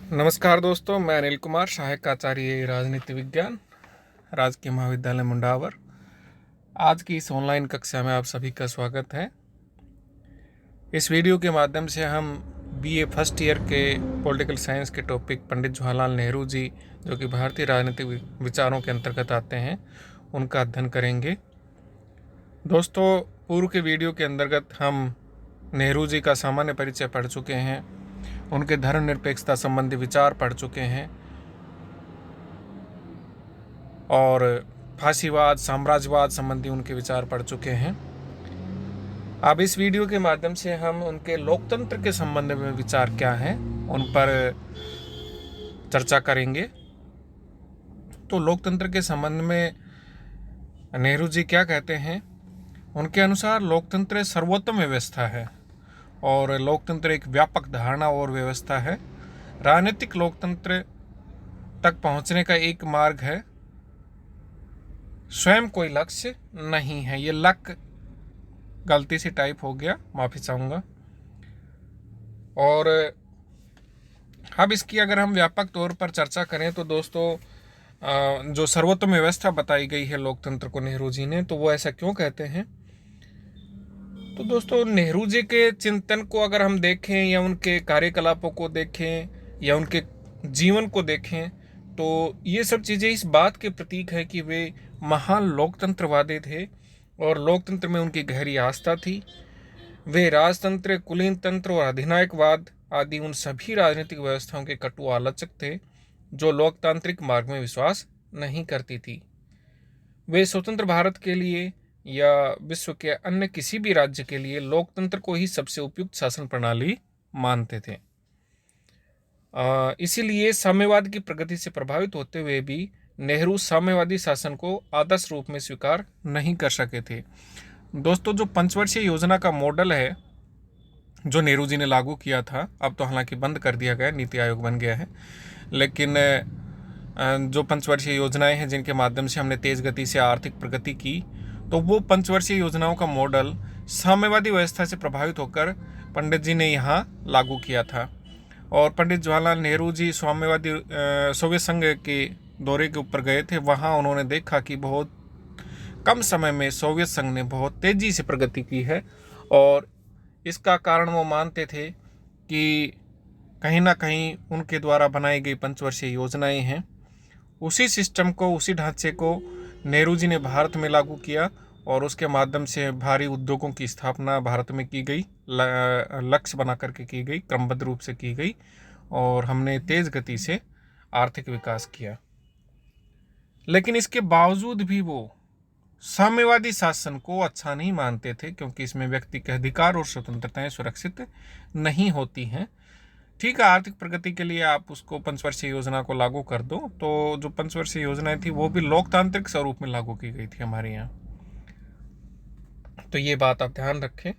नमस्कार दोस्तों, मैं अनिल कुमार, सहायक आचार्य राजनीति विज्ञान, राजकीय महाविद्यालय मुंडावर। आज की इस ऑनलाइन कक्षा में आप सभी का स्वागत है। इस वीडियो के माध्यम से हम बीए फर्स्ट ईयर के पॉलिटिकल साइंस के टॉपिक पंडित जवाहरलाल नेहरू जी, जो कि भारतीय राजनीतिक विचारों के अंतर्गत आते हैं, उनका अध्ययन करेंगे। दोस्तों, पूर्व के वीडियो के अंतर्गत हम नेहरू जी का सामान्य परिचय पढ़ चुके हैं, उनके धर्मनिरपेक्षता संबंधी विचार पढ़ चुके हैं और फांसीवाद, साम्राज्यवाद संबंधी उनके विचार पढ़ चुके हैं। अब इस वीडियो के माध्यम से हम उनके लोकतंत्र के संबंध में विचार क्या हैं उन पर चर्चा करेंगे। तो लोकतंत्र के संबंध में नेहरू जी क्या कहते हैं? उनके अनुसार लोकतंत्र सर्वोत्तम व्यवस्था है और लोकतंत्र एक व्यापक धारणा और व्यवस्था है। राजनीतिक लोकतंत्र तक पहुंचने का एक मार्ग है, स्वयं कोई लक्ष्य नहीं है। ये लक गलती से टाइप हो गया, माफ़ी चाहूँगा। और अब इसकी अगर हम व्यापक तौर पर चर्चा करें तो दोस्तों, जो सर्वोत्तम व्यवस्था बताई गई है लोकतंत्र को नेहरू जी ने, तो वो ऐसा क्यों कहते हैं? तो दोस्तों, नेहरू जी के चिंतन को अगर हम देखें या उनके कार्यकलापों को देखें या उनके जीवन को देखें, तो ये सब चीज़ें इस बात के प्रतीक है कि वे महान लोकतंत्रवादी थे और लोकतंत्र में उनकी गहरी आस्था थी। वे राजतंत्र, कुलीन तंत्र और अधिनायकवाद आदि उन सभी राजनीतिक व्यवस्थाओं के कटु आलोचक थे जो लोकतांत्रिक मार्ग में विश्वास नहीं करती थी। वे स्वतंत्र भारत के लिए या विश्व के अन्य किसी भी राज्य के लिए लोकतंत्र को ही सबसे उपयुक्त शासन प्रणाली मानते थे। इसीलिए साम्यवाद की प्रगति से प्रभावित होते हुए भी नेहरू साम्यवादी शासन को आदर्श रूप में स्वीकार नहीं कर सके थे। दोस्तों, जो पंचवर्षीय योजना का मॉडल है जो नेहरू जी ने लागू किया था, अब तो हालांकि बंद कर दिया गया, नीति आयोग बन गया है, लेकिन जो पंचवर्षीय योजनाएं हैं जिनके माध्यम से हमने तेज गति से आर्थिक प्रगति की, तो वो पंचवर्षीय योजनाओं का मॉडल साम्यवादी व्यवस्था से प्रभावित होकर पंडित जी ने यहाँ लागू किया था। और पंडित जवाहरलाल नेहरू जी साम्यवादी सोवियत संघ के दौरे के ऊपर गए थे। वहाँ उन्होंने देखा कि बहुत कम समय में सोवियत संघ ने बहुत तेज़ी से प्रगति की है और इसका कारण वो मानते थे कि कहीं ना कहीं उनके द्वारा बनाई गई पंचवर्षीय योजनाएं हैं। उसी सिस्टम को, उसी ढांचे को नेहरू जी ने भारत में लागू किया और उसके माध्यम से भारी उद्योगों की स्थापना भारत में की गई, लक्ष्य बना करके की गई, क्रमबद्ध रूप से की गई और हमने तेज गति से आर्थिक विकास किया। लेकिन इसके बावजूद भी वो साम्यवादी शासन को अच्छा नहीं मानते थे, क्योंकि इसमें व्यक्ति के अधिकार और स्वतंत्रताएं सुरक्षित नहीं होती हैं। ठीक है, आर्थिक प्रगति के लिए आप उसको पंचवर्षीय योजना को लागू कर दो, तो जो पंचवर्षीय योजनाएं थी वो भी लोकतांत्रिक स्वरूप में लागू की गई थी हमारे यहाँ। तो ये बात आप ध्यान रखें।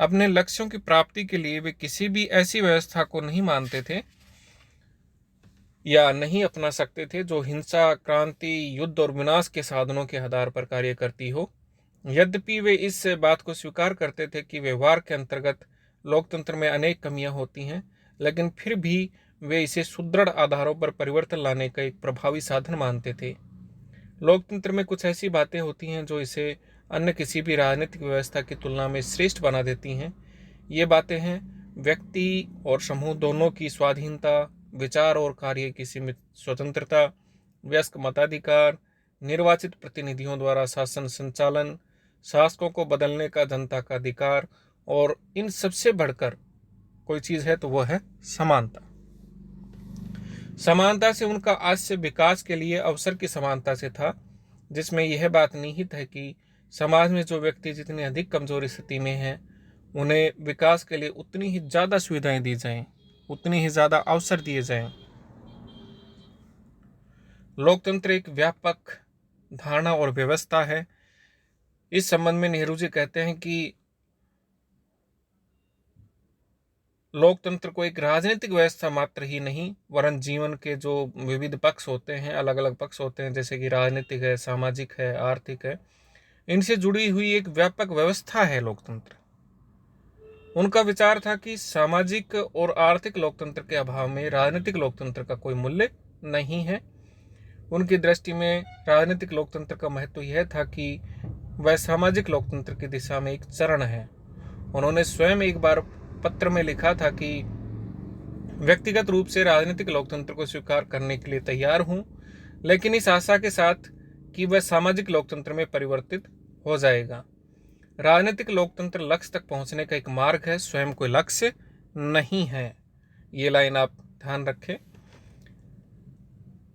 अपने लक्ष्यों की प्राप्ति के लिए वे किसी भी ऐसी व्यवस्था को नहीं मानते थे या नहीं अपना सकते थे जो हिंसा, क्रांति, युद्ध और विनाश के साधनों के आधार पर कार्य करती हो। यद्यपि वे इस बात को स्वीकार करते थे कि व्यवहार के अंतर्गत लोकतंत्र में अनेक कमियां होती हैं, लेकिन फिर भी वे इसे सुदृढ़ आधारों पर परिवर्तन लाने का एक प्रभावी साधन मानते थे। लोकतंत्र में कुछ ऐसी बातें होती हैं जो इसे अन्य किसी भी राजनीतिक व्यवस्था की तुलना में श्रेष्ठ बना देती हैं। ये बातें हैं व्यक्ति और समूह दोनों की स्वाधीनता, विचार और कार्य की सीमित स्वतंत्रता, वयस्क मताधिकार, निर्वाचित प्रतिनिधियों द्वारा शासन संचालन, शासकों को बदलने का जनता का अधिकार, और इन सबसे बढ़कर कोई चीज़ है तो वह है समानता। समानता से उनका आशय विकास के लिए अवसर की समानता से था, जिसमें यह बात निहित है कि समाज में जो व्यक्ति जितनी अधिक कमजोर स्थिति में हैं, उन्हें विकास के लिए उतनी ही ज़्यादा सुविधाएं दी जाएं, उतनी ही ज़्यादा अवसर दिए जाएं। लोकतंत्र एक व्यापक धारणा और व्यवस्था है। इस संबंध में नेहरू जी कहते हैं कि लोकतंत्र को एक राजनीतिक व्यवस्था मात्र ही नहीं, वरन जीवन के जो विविध पक्ष होते हैं, अलग अलग पक्ष होते हैं, जैसे कि राजनीतिक है, सामाजिक है, आर्थिक है, इनसे जुड़ी हुई एक व्यापक व्यवस्था है लोकतंत्र। उनका विचार था कि सामाजिक और आर्थिक लोकतंत्र के अभाव में राजनीतिक लोकतंत्र का कोई मूल्य नहीं है। उनकी दृष्टि में राजनीतिक लोकतंत्र का महत्व यह था कि वह सामाजिक लोकतंत्र की दिशा में एक चरण है। उन्होंने स्वयं एक बार पत्र में लिखा था कि व्यक्तिगत रूप से राजनीतिक लोकतंत्र को स्वीकार करने के लिए तैयार हूं, लेकिन इस आशा के साथ कि वह सामाजिक लोकतंत्र में परिवर्तित हो जाएगा। राजनीतिक लोकतंत्र लक्ष्य तक पहुंचने का एक मार्ग है, स्वयं कोई लक्ष्य नहीं है। ये लाइन आप ध्यान रखें।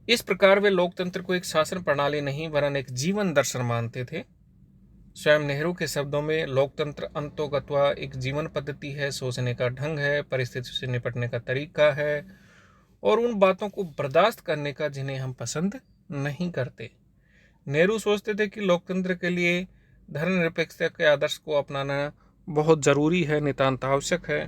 इस प्रकार वे लोकतंत्र को एक शासन प्रणाली नहीं वरन एक जीवन दर्शन मानते थे। स्वयं नेहरू के शब्दों में लोकतंत्र अंतोगत्वा एक जीवन पद्धति है, सोचने का ढंग है, परिस्थिति से निपटने का तरीका है और उन बातों को बर्दाश्त करने का जिन्हें हम पसंद नहीं करते। नेहरू सोचते थे कि लोकतंत्र के लिए धर्मनिरपेक्षता के आदर्श को अपनाना बहुत जरूरी है, नितांत आवश्यक है।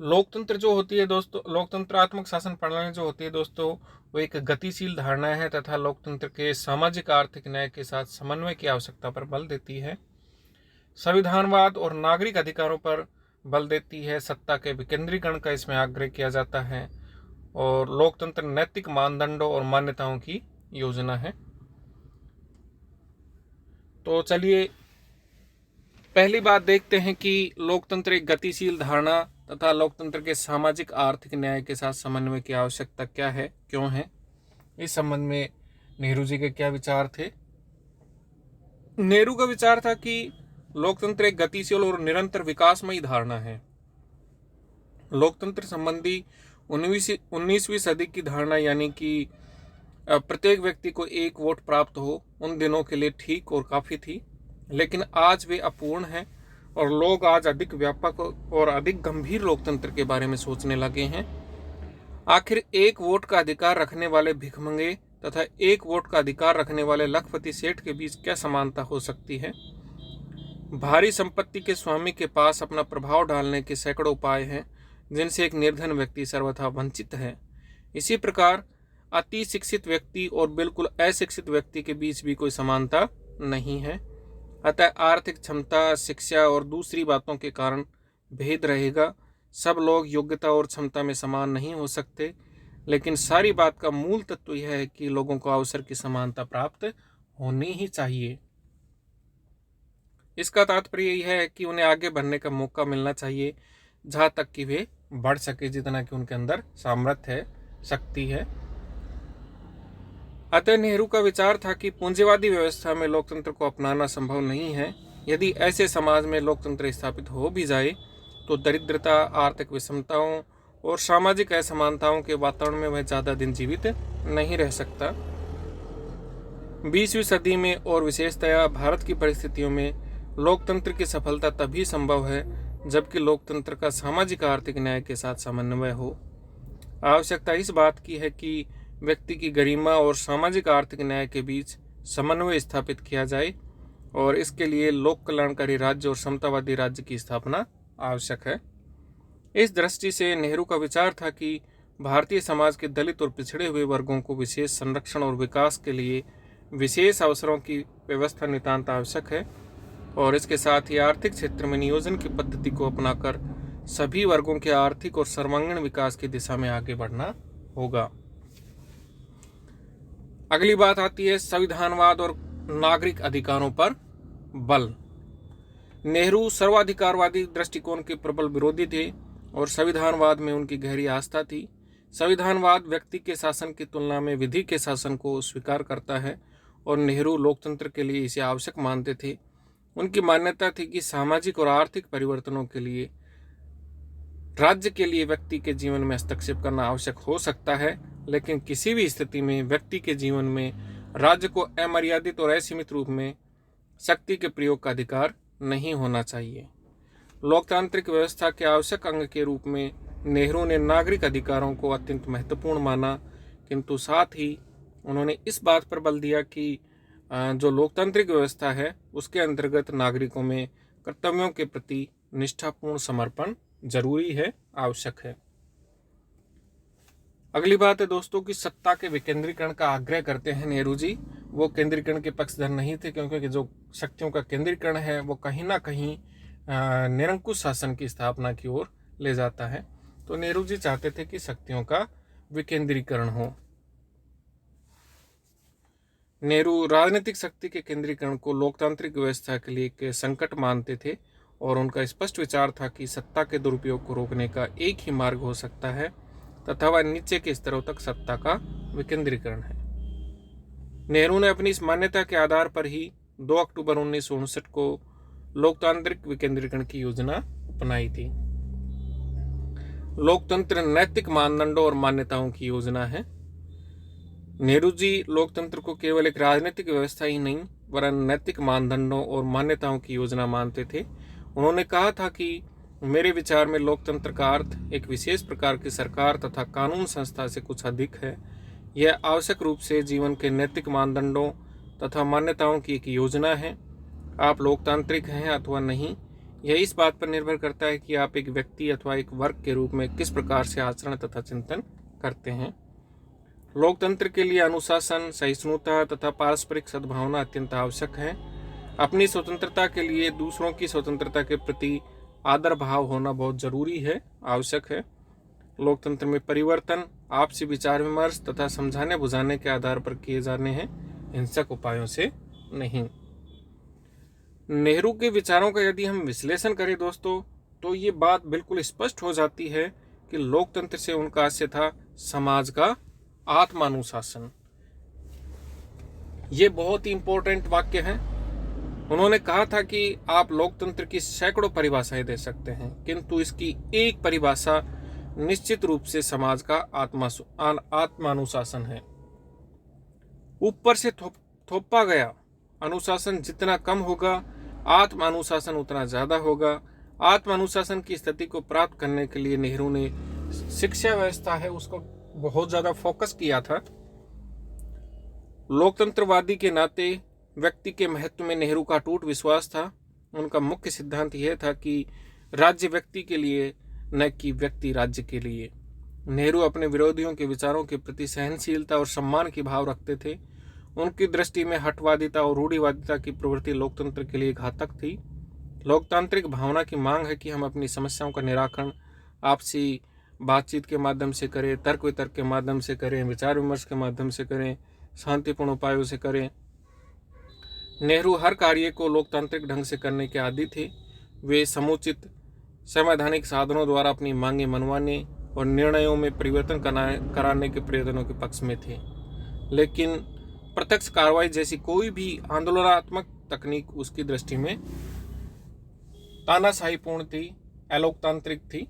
लोकतंत्र जो होती है दोस्तों, लोकतंत्रात्मक शासन प्रणाली जो होती है दोस्तों, वो एक गतिशील धारणा है तथा लोकतंत्र के सामाजिक आर्थिक न्याय के साथ समन्वय की आवश्यकता पर बल देती है। संविधानवाद और नागरिक अधिकारों पर बल देती है। सत्ता के विकेंद्रीकरण का इसमें आग्रह किया जाता है और लोकतंत्र नैतिक मानदंडों और मान्यताओं की योजना है। तो चलिए पहली बात देखते हैं कि लोकतंत्र एक गतिशील धारणा तथा लोकतंत्र के सामाजिक आर्थिक न्याय के साथ समन्वय की आवश्यकता क्या है, क्यों है। इस संबंध में नेहरू जी के क्या विचार थे। नेहरू का विचार था कि लोकतंत्र एक गतिशील और निरंतर विकासमयी धारणा है। लोकतंत्र संबंधी 19वीं सदी की धारणा यानी कि प्रत्येक व्यक्ति को एक वोट प्राप्त हो, उन दिनों के लिए ठीक और काफी थी, लेकिन आज वे अपूर्ण हैं और लोग आज अधिक व्यापक और अधिक गंभीर लोकतंत्र के बारे में सोचने लगे हैं। आखिर एक वोट का अधिकार रखने वाले भिखमंगे तथा एक वोट का अधिकार रखने वाले लखपति सेठ के बीच क्या समानता हो सकती है। भारी संपत्ति के स्वामी के पास अपना प्रभाव डालने के सैकड़ों उपाय हैं जिनसे एक निर्धन व्यक्ति सर्वथा वंचित है। इसी प्रकार अति शिक्षित व्यक्ति और बिल्कुल अशिक्षित व्यक्ति के बीच भी कोई समानता नहीं है। अतः आर्थिक क्षमता, शिक्षा और दूसरी बातों के कारण भेद रहेगा। सब लोग योग्यता और क्षमता में समान नहीं हो सकते, लेकिन सारी बात का मूल तत्व यह है कि लोगों को अवसर की समानता प्राप्त होनी ही चाहिए। इसका तात्पर्य यह है कि उन्हें आगे बढ़ने का मौका मिलना चाहिए, जहां तक कि वे बढ़ सके, जितना कि उनके अंदर सामर्थ्य है, शक्ति है। अतः नेहरू का विचार था कि पूंजीवादी व्यवस्था में लोकतंत्र को अपनाना संभव नहीं है। यदि ऐसे समाज में लोकतंत्र स्थापित हो भी जाए तो दरिद्रता, आर्थिक विषमताओं और सामाजिक असमानताओं के वातावरण में वह ज्यादा दिन जीवित नहीं रह सकता। 20वीं सदी में और विशेषतया भारत की परिस्थितियों में लोकतंत्र की सफलता तभी संभव है जबकि लोकतंत्र का सामाजिक आर्थिक न्याय के साथ समन्वय हो। आवश्यकता इस बात की है कि व्यक्ति की गरिमा और सामाजिक आर्थिक न्याय के बीच समन्वय स्थापित किया जाए और इसके लिए लोक कल्याणकारी राज्य और समतावादी राज्य की स्थापना आवश्यक है। इस दृष्टि से नेहरू का विचार था कि भारतीय समाज के दलित और पिछड़े हुए वर्गों को विशेष संरक्षण और विकास के लिए विशेष अवसरों की व्यवस्था नितांत आवश्यक है और इसके साथ ही आर्थिक क्षेत्र में नियोजन की पद्धति को अपनाकर सभी वर्गों के आर्थिक और सर्वांगीण विकास की दिशा में आगे बढ़ना होगा। अगली बात आती है संविधानवाद और नागरिक अधिकारों पर बल। नेहरू सर्वाधिकारवादी दृष्टिकोण के प्रबल विरोधी थे और संविधानवाद में उनकी गहरी आस्था थी। संविधानवाद व्यक्ति के शासन की तुलना में विधि के शासन को स्वीकार करता है और नेहरू लोकतंत्र के लिए इसे आवश्यक मानते थे। उनकी मान्यता थी कि सामाजिक और आर्थिक परिवर्तनों के लिए राज्य के लिए व्यक्ति के जीवन में हस्तक्षेप करना आवश्यक हो सकता है, लेकिन किसी भी स्थिति में व्यक्ति के जीवन में राज्य को अमर्यादित और असीमित रूप में शक्ति के प्रयोग का अधिकार नहीं होना चाहिए। लोकतांत्रिक व्यवस्था के आवश्यक अंग के रूप में नेहरू ने नागरिक अधिकारों को अत्यंत महत्वपूर्ण माना, किंतु साथ ही उन्होंने इस बात पर बल दिया कि जो लोकतांत्रिक व्यवस्था है उसके अंतर्गत नागरिकों में कर्तव्यों के प्रति निष्ठापूर्ण समर्पण जरूरी है, आवश्यक है। अगली बात है दोस्तों कि सत्ता के विकेंद्रीकरण का आग्रह करते हैं नेहरू जी। वो केंद्रीकरण के पक्षधर नहीं थे, क्योंकि जो शक्तियों का केंद्रीकरण है वो कहीं ना कहीं निरंकुश शासन की स्थापना की ओर ले जाता है। तो नेहरू जी चाहते थे कि शक्तियों का विकेंद्रीकरण हो। नेहरू राजनीतिक शक्ति के केंद्रीकरण को लोकतांत्रिक व्यवस्था के लिए एक संकट मानते थे और उनका स्पष्ट विचार था कि सत्ता के दुरुपयोग को रोकने का एक ही मार्ग हो सकता है तथा वह नीचे के स्तरों तक सत्ता का विकेंद्रीकरण है। नेहरू ने अपनी इस मान्यता के आधार पर ही 2 अक्टूबर 1959 को लोकतांत्रिक विकेंद्रीकरण की योजना अपनाई थी। लोकतंत्र नैतिक मानदंडों और मान्यताओं की योजना है। नेहरू जी लोकतंत्र को केवल एक राजनीतिक व्यवस्था ही नहीं वरन नैतिक मानदंडों और मान्यताओं की योजना मानते थे। उन्होंने कहा था कि मेरे विचार में लोकतंत्र का अर्थ एक विशेष प्रकार की सरकार तथा कानून संस्था से कुछ अधिक है। यह आवश्यक रूप से जीवन के नैतिक मानदंडों तथा मान्यताओं की एक योजना है। आप लोकतांत्रिक हैं अथवा नहीं, यह इस बात पर निर्भर करता है कि आप एक व्यक्ति अथवा एक वर्ग के रूप में किस प्रकार से आचरण तथा चिंतन करते हैं। लोकतंत्र के लिए अनुशासन, सहिष्णुता तथा पारस्परिक सद्भावना अत्यंत आवश्यक है। अपनी स्वतंत्रता के लिए दूसरों की स्वतंत्रता के प्रति आदर भाव होना बहुत जरूरी है, आवश्यक है। लोकतंत्र में परिवर्तन आपसी विचार विमर्श तथा समझाने बुझाने के आधार पर किए जाने हैं, हिंसक उपायों से नहीं। नेहरू के विचारों का यदि हम विश्लेषण करें दोस्तों, तो ये बात बिल्कुल स्पष्ट हो जाती है कि लोकतंत्र से उनका आशय था समाज का आत्मानुशासन। ये बहुत ही इंपॉर्टेंट वाक्य है। उन्होंने कहा था कि आप लोकतंत्र की सैकड़ों परिभाषाएं दे सकते हैं, किंतु इसकी एक परिभाषा निश्चित रूप से समाज का आत्मानुशासन है। ऊपर से थोपा गया अनुशासन जितना कम होगा, आत्मानुशासन उतना ज्यादा होगा। आत्मानुशासन की स्थिति को प्राप्त करने के लिए नेहरू ने शिक्षा व्यवस्था है उसको बहुत ज्यादा फोकस किया था। लोकतंत्रवादी के नाते व्यक्ति के महत्व में नेहरू का अटूट विश्वास था। उनका मुख्य सिद्धांत यह था कि राज्य व्यक्ति के लिए न कि व्यक्ति राज्य के लिए। नेहरू अपने विरोधियों के विचारों के प्रति सहनशीलता और सम्मान की भाव रखते थे। उनकी दृष्टि में हठवादिता और रूढ़िवादिता की प्रवृत्ति लोकतंत्र के लिए घातक थी। लोकतांत्रिक भावना की मांग है कि हम अपनी समस्याओं का निराकरण आपसी बातचीत के माध्यम से करें, तर्क वितर्क के माध्यम से करें, विचार विमर्श के माध्यम से करें, शांतिपूर्ण उपायों से करें। नेहरू हर कार्य को लोकतांत्रिक ढंग से करने के आदी थे। वे समुचित संवैधानिक साधनों द्वारा अपनी मांगें मनवाने और निर्णयों में परिवर्तन कराने के प्रयत्नों के पक्ष में थे, लेकिन प्रत्यक्ष कार्रवाई जैसी कोई भी आंदोलनात्मक तकनीक उसकी दृष्टि में तानाशाहीपूर्ण थी, अलोकतांत्रिक थी।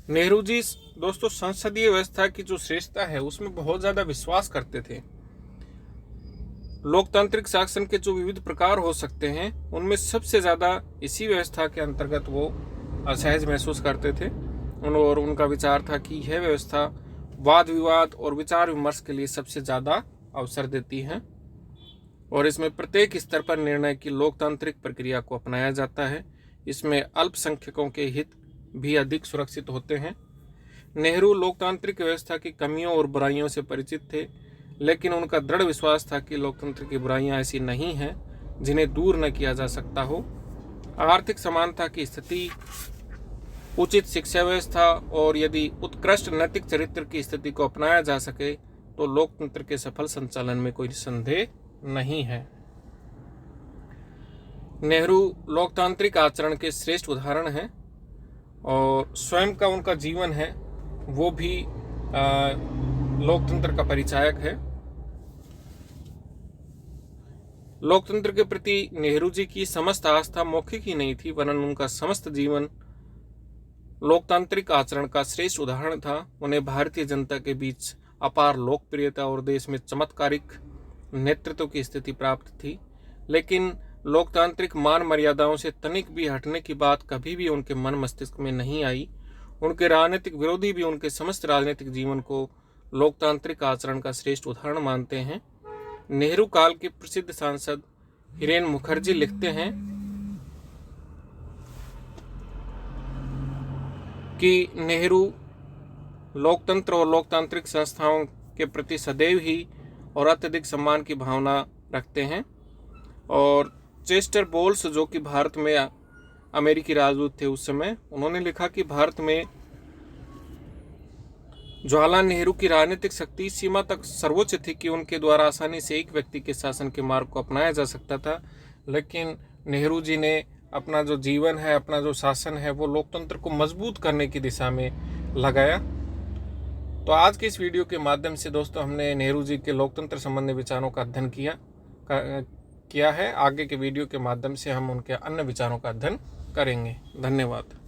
नेहरू जी दोस्तों संसदीय व्यवस्था की जो श्रेष्ठता है उसमें बहुत ज्यादा विश्वास करते थे। लोकतांत्रिक शासन के जो विविध प्रकार हो सकते हैं उनमें सबसे ज्यादा इसी व्यवस्था के अंतर्गत वो असहज महसूस करते थे और उनका विचार था कि यह व्यवस्था वाद विवाद और विचार विमर्श के लिए सबसे ज्यादा अवसर देती है और इसमें प्रत्येक स्तर पर निर्णय की लोकतांत्रिक प्रक्रिया को अपनाया जाता है। इसमें अल्पसंख्यकों के हित भी अधिक सुरक्षित होते हैं। नेहरू लोकतांत्रिक व्यवस्था की कमियों और बुराइयों से परिचित थे, लेकिन उनका दृढ़ विश्वास था कि लोकतंत्र की बुराइयां ऐसी नहीं हैं जिन्हें दूर न किया जा सकता हो। आर्थिक समानता की स्थिति, उचित शिक्षा व्यवस्था और यदि उत्कृष्ट नैतिक चरित्र की स्थिति को अपनाया जा सके तो लोकतंत्र के सफल संचालन में कोई संदेह नहीं है। नेहरू लोकतांत्रिक आचरण के श्रेष्ठ उदाहरण हैं और स्वयं का उनका जीवन है वो भी लोकतंत्र का परिचायक है। लोकतंत्र के प्रति नेहरू जी की समस्त आस्था मौखिक ही नहीं थी, वरन उनका समस्त जीवन लोकतांत्रिक आचरण का श्रेष्ठ उदाहरण था। उन्हें भारतीय जनता के बीच अपार लोकप्रियता और देश में चमत्कारिक नेतृत्व की स्थिति प्राप्त थी, लेकिन लोकतांत्रिक मान मर्यादाओं से तनिक भी हटने की बात कभी भी उनके मन मस्तिष्क में नहीं आई। उनके राजनीतिक विरोधी भी उनके समस्त राजनीतिक जीवन को लोकतांत्रिक आचरण का श्रेष्ठ उदाहरण मानते हैं। नेहरू काल के प्रसिद्ध सांसद हिरेन मुखर्जी लिखते हैं कि नेहरू लोकतंत्र और लोकतांत्रिक संस्थाओं के प्रति सदैव ही और अत्यधिक सम्मान की भावना रखते हैं। और चेस्टर बोल्स, जो कि भारत में अमेरिकी राजदूत थे उस समय, उन्होंने लिखा कि भारत में जवाहरलाल नेहरू की राजनीतिक शक्ति इस सीमा तक सर्वोच्च थी कि उनके द्वारा आसानी से एक व्यक्ति के शासन के मार्ग को अपनाया जा सकता था, लेकिन नेहरू जी ने अपना जो जीवन है, अपना जो शासन है, वो लोकतंत्र को मजबूत करने की दिशा में लगाया। तो आज के इस वीडियो के माध्यम से दोस्तों हमने नेहरू जी के लोकतंत्र संबंधी विचारों का अध्ययन किया है। आगे के वीडियो के माध्यम से हम उनके अन्य विचारों का अध्ययन करेंगे। धन्यवाद।